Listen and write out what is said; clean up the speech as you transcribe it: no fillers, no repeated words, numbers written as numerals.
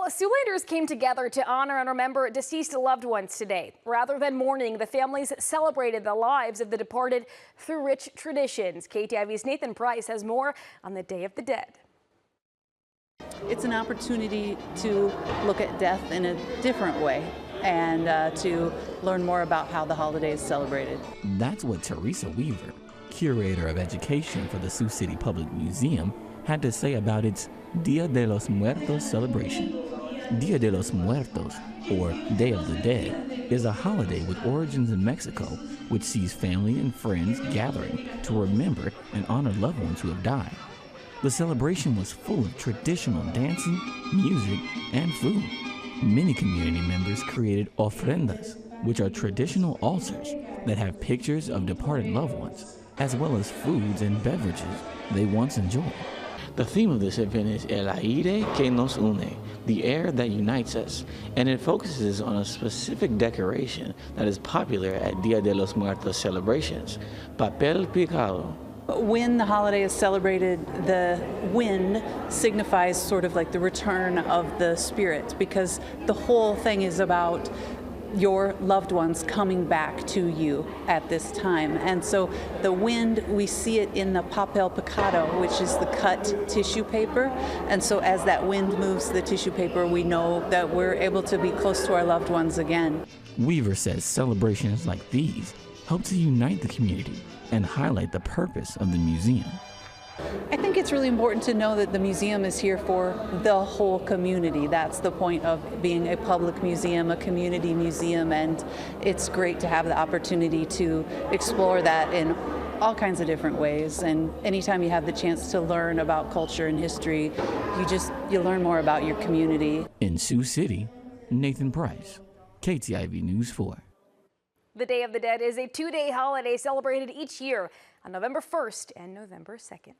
Well, Siouxlanders came together to honor and remember deceased loved ones today. Rather than mourning, the families celebrated the lives of the departed through rich traditions. KTIV's Nathan Price has more on the Day of the Dead. It's an opportunity to look at death in a different way and to learn more about how the holiday is celebrated. That's what Teresa Weaver, curator of education for the Sioux City Public Museum, had to say about its Dia de los Muertos celebration. Dia de los Muertos, or Day of the Dead, is a holiday with origins in Mexico, which sees family and friends gathering to remember and honor loved ones who have died. The celebration was full of traditional dancing, music, and food. Many community members created ofrendas, which are traditional altars that have pictures of departed loved ones, as well as foods and beverages they once enjoyed. The theme of this event is El aire que nos une, the air that unites us, and it focuses on a specific decoration that is popular at Dia de los Muertos celebrations, papel picado. When the holiday is celebrated, the wind signifies sort of like the return of the spirit, because the whole thing is about your loved ones coming back to you at this time. And so the wind, we see it in the papel picado, which is the cut tissue paper. And so as that wind moves the tissue paper, we know that we're able to be close to our loved ones again. Weaver says celebrations like these help to unite the community and highlight the purpose of the museum. I think it's really important to know that the museum is here for the whole community. That's the point of being a public museum, a community museum, and it's great to have the opportunity to explore that in all kinds of different ways. And anytime you have the chance to learn about culture and history, you learn more about your community. In Sioux City, Nathan Price, KTIV News 4. The Day of the Dead is a two-day holiday celebrated each year on November 1st and November 2nd.